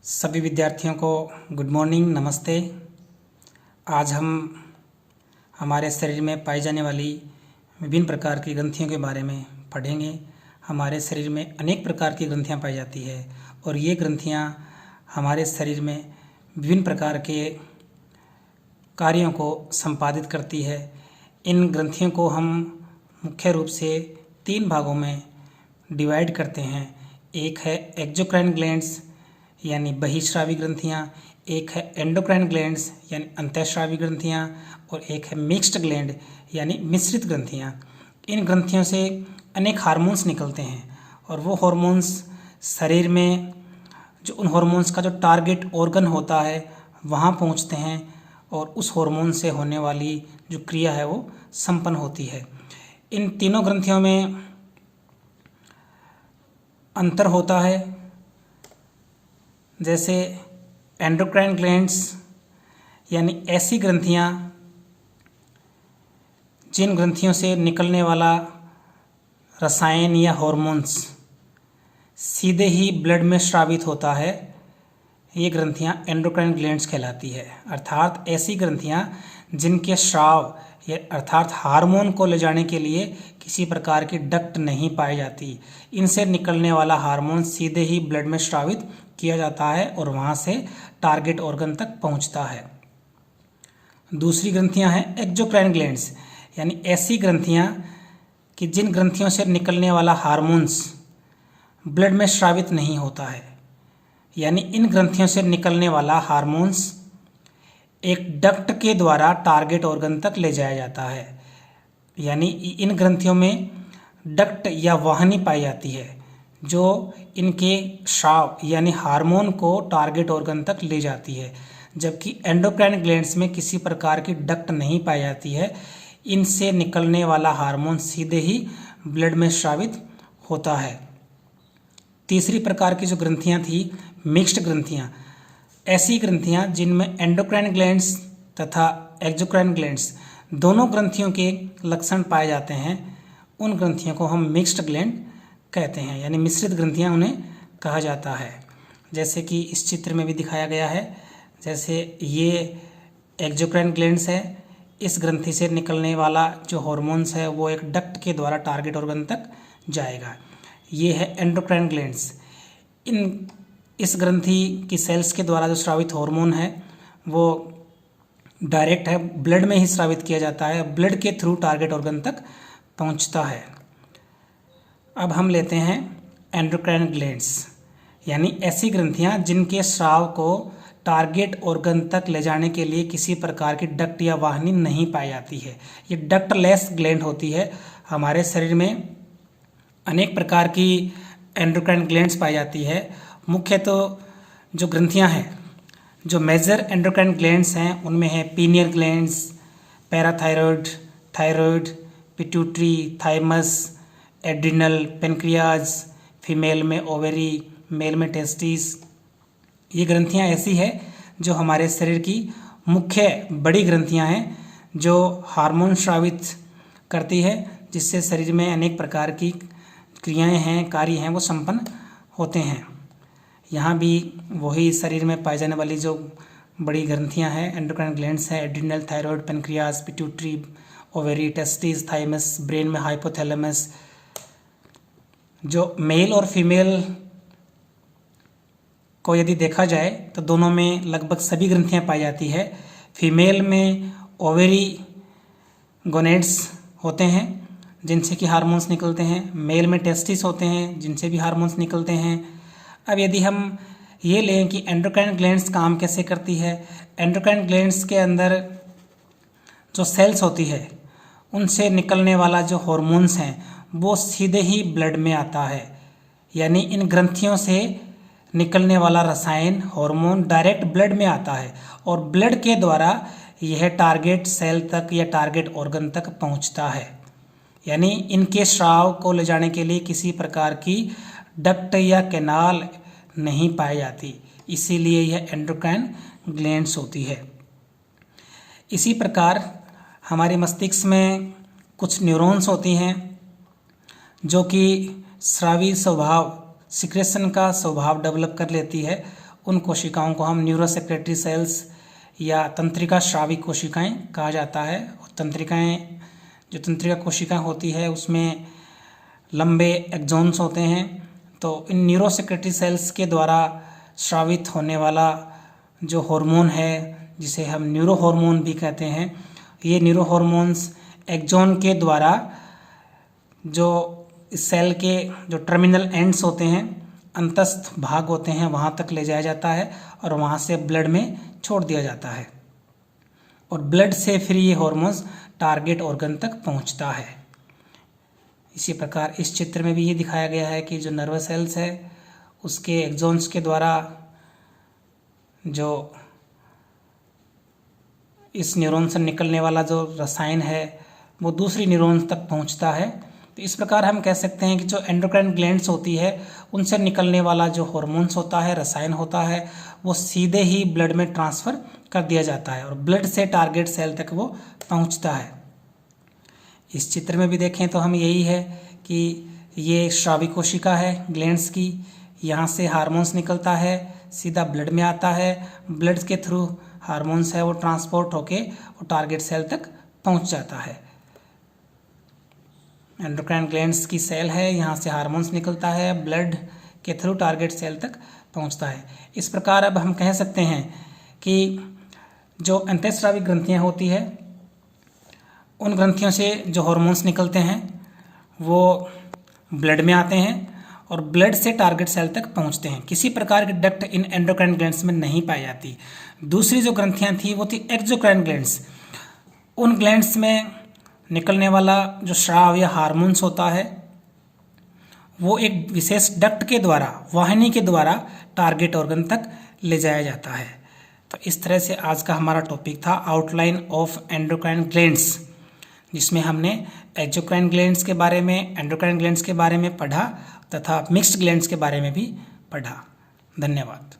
सभी विद्यार्थियों को गुड मॉर्निंग, नमस्ते। आज हम हमारे शरीर में पाई जाने वाली विभिन्न प्रकार की ग्रंथियों के बारे में पढ़ेंगे। हमारे शरीर में अनेक प्रकार की ग्रंथियां पाई जाती है और ये ग्रंथियां हमारे शरीर में विभिन्न प्रकार के कार्यों को संपादित करती है। इन ग्रंथियों को हम मुख्य रूप से 3 भागों में डिवाइड करते हैं। एक है एक्सोक्राइन ग्लैंड्स यानी बहिस्रावी ग्रंथियाँ, एक है एंडोक्राइन ग्लैंड्स यानी अंतःस्रावी ग्रंथियाँ और एक है मिक्स्ड ग्लैंड यानी मिश्रित ग्रंथियाँ। इन ग्रंथियों से अनेक हार्मोन्स निकलते हैं और वो हार्मोन्स शरीर में उन हार्मोन्स का जो टारगेट ऑर्गन होता है वहाँ पहुँचते हैं और उस हार्मोन से होने वाली जो क्रिया है वो संपन्न होती है। इन तीनों ग्रंथियों में अंतर होता है। जैसे एंडोक्राइन ग्लैंड्स यानी ऐसी ग्रंथियाँ जिन ग्रंथियों से निकलने वाला रसायन या हार्मोन्स सीधे ही ब्लड में स्रावित होता है, ये ग्रंथियाँ एंडोक्राइन ग्लैंड्स कहलाती है। अर्थात ऐसी ग्रंथियाँ जिनके स्राव या अर्थात हार्मोन को ले जाने के लिए किसी प्रकार की डक्ट नहीं पाई जाती, इनसे निकलने वाला हार्मोन सीधे ही ब्लड में स्रावित किया जाता है और वहाँ से टारगेट ऑर्गन तक पहुँचता है। दूसरी ग्रंथियाँ हैं एक्सोक्राइन ग्लैंड्स यानी ऐसी ग्रंथियाँ कि जिन ग्रंथियों से निकलने वाला हार्मोन्स ब्लड में स्रावित नहीं होता है, यानी इन ग्रंथियों से निकलने वाला हार्मोन्स एक डक्ट के द्वारा टारगेट ऑर्गन तक ले जाया जाता है। यानी इन ग्रंथियों में डक्ट या वाहिनी पाई जाती है जो इनके स्राव यानी हार्मोन को टारगेट ऑर्गन तक ले जाती है, जबकि एंडोक्राइन ग्लैंड्स में किसी प्रकार की डक्ट नहीं पाई जाती है। इनसे निकलने वाला हार्मोन सीधे ही ब्लड में स्रावित होता है। तीसरी प्रकार की जो ग्रंथियां थी मिक्स्ड ग्रंथियां, ऐसी ग्रंथियां जिनमें एंडोक्राइन ग्लैंड्स तथा एक्सोक्राइन ग्लैंड्स दोनों ग्रंथियों के लक्षण पाए जाते हैं, उन ग्रंथियों को हम मिक्स्ड ग्लैंड कहते हैं, यानी मिश्रित ग्रंथियां उन्हें कहा जाता है। जैसे कि इस चित्र में भी दिखाया गया है, जैसे ये एक्सोक्राइन ग्लैंड्स है, इस ग्रंथि से निकलने वाला जो हार्मोन्स है वो एक डक्ट के द्वारा टारगेट ऑर्गन तक जाएगा। ये है एंडोक्राइन ग्लैंड्स। इस ग्रंथि की सेल्स के द्वारा जो स्रावित हार्मोन है वो डायरेक्ट है ब्लड में ही स्रावित किया जाता है, ब्लड के थ्रू टारगेट ऑर्गन तक पहुंचता है। अब हम लेते हैं एंडोक्राइन ग्लैंड्स यानी ऐसी ग्रंथियां जिनके स्राव को टारगेट ऑर्गन तक ले जाने के लिए किसी प्रकार की डक्ट या वाहिनी नहीं पाई जाती है। ये डक्टलेस ग्लैंड होती है। हमारे शरीर में अनेक प्रकार की एंडोक्राइन ग्लैंड्स पाई जाती है। मुख्य तो जो ग्रंथियां हैं, जो मेजर एंडोक्राइन ग्लैंड्स हैं उनमें है pineal glands, parathyroid, thyroid, pituitary, thymus, adrenal, pancreas, female में ओवेरी, मेल में टेस्टिस। ये ग्रंथियां ऐसी है जो हमारे शरीर की मुख्य बड़ी ग्रंथियां हैं जो हार्मोन स्रावित करती है, जिससे शरीर में अनेक प्रकार की क्रियाएं हैं, कार्य हैं, वो संपन्न होते हैं। यहाँ भी वही शरीर में पाई जाने वाली जो बड़ी ग्रंथियां हैं एंडोक्राइन ग्लैंड्स हैं, adrenal, thyroid, pancreas, pituitary, ovary, testis, thymus, brain में हाइपोथैलेमस। जो मेल और फीमेल को यदि देखा जाए तो दोनों में लगभग सभी ग्रंथियां पाई जाती है। फीमेल में ओवेरी गोनेड्स होते हैं जिनसे कि हार्मोन्स निकलते हैं, मेल में टेस्टिस होते हैं जिनसे भी हार्मोन्स निकलते हैं। अब यदि हम ये लें कि एंडोक्राइन ग्लैंड्स काम कैसे करती है, एंडोक्राइन ग्लैंड्स के अंदर जो सेल्स होती है उनसे निकलने वाला जो हार्मोन्स हैं वो सीधे ही ब्लड में आता है। यानी इन ग्रंथियों से निकलने वाला रसायन हार्मोन डायरेक्ट ब्लड में आता है और ब्लड के द्वारा यह टारगेट सेल तक या टारगेट ऑर्गन तक पहुंचता है। यानी इनके स्राव को ले जाने के लिए किसी प्रकार की डक्ट या कैनाल नहीं पाई जाती, इसीलिए यह एंडोक्राइन ग्लैंड्स होती है। इसी प्रकार हमारे मस्तिष्क में कुछ न्यूरॉन्स होती हैं जो कि स्रावी स्वभाव सिक्रेशन का स्वभाव डेवलप कर लेती है उन कोशिकाओं को हम न्यूरोसेक्रेटरी सेल्स या तंत्रिका स्रावी कोशिकाएं कहा जाता है। जो तंत्रिका कोशिकाएं होती है उसमें लंबे एक्सोन्स होते हैं। तो इन न्यूरोसेक्रेटरी सेल्स के द्वारा स्रावित होने वाला जो हार्मोन है, जिसे हम न्यूरो हार्मोन भी कहते हैं, ये न्यूरो हार्मोन्स एक्सोन के द्वारा जो इस सेल के जो टर्मिनल एंड्स होते हैं, अंतस्थ भाग होते हैं, वहाँ तक ले जाया जाता है और वहाँ से ब्लड में छोड़ दिया जाता है और ब्लड से फिर ये हार्मोन्स टारगेट ऑर्गन तक पहुँचता है। इसी प्रकार इस चित्र में भी ये दिखाया गया है कि जो नर्वस सेल्स है उसके एक्सोन्स के द्वारा जो इस न्यूरॉन से निकलने वाला जो रसायन है वो दूसरी न्यूरॉन्स तक पहुंचता है। तो इस प्रकार हम कह सकते हैं कि जो एंडोक्राइन ग्लैंड्स होती है उनसे निकलने वाला जो हार्मोन्स होता है, रसायन होता है, वो सीधे ही ब्लड में ट्रांसफ़र कर दिया जाता है और ब्लड से टारगेट सेल तक वो पहुंचता है। इस चित्र में भी देखें तो हम यही है कि ये स्रावी कोशिका है ग्लैंड्स की, यहाँ से हार्मोन्स निकलता है, सीधा ब्लड में आता है, ब्लड के थ्रू हार्मोन्स है वो ट्रांसपोर्ट होके वो टारगेट सेल तक पहुंच जाता है। एंडोक्राइन ग्लैंड्स की सेल है, यहाँ से हार्मोन्स निकलता है, ब्लड के थ्रू टारगेट सेल तक पहुंचता है। इस प्रकार अब हम कह सकते हैं कि जो अंतःस्रावी ग्रंथियाँ होती है उन ग्रंथियों से जो हार्मोन्स निकलते हैं वो ब्लड में आते हैं और ब्लड से टारगेट सेल तक पहुंचते हैं। किसी प्रकार की डक्ट इन एंडोक्राइन ग्लैंड्स में नहीं पाई जाती। दूसरी जो ग्रंथियां थी वो थी एक्सोक्राइन ग्लैंड्स। उन ग्लैंड्स में निकलने वाला जो स्राव या हार्मोन्स होता है वो एक विशेष डक्ट के द्वारा, वाहिनी के द्वारा टारगेट ऑर्गन तक ले जाया जाता है। तो इस तरह से आज का हमारा टॉपिक था आउटलाइन ऑफ एंडोक्राइन ग्लैंड्स, जिसमें हमने एक्सोक्राइन ग्लैंड्स के बारे में, एंडोक्राइन ग्लैंड्स के बारे में पढ़ा तथा मिक्स्ड ग्लैंड्स के बारे में भी पढ़ा। धन्यवाद।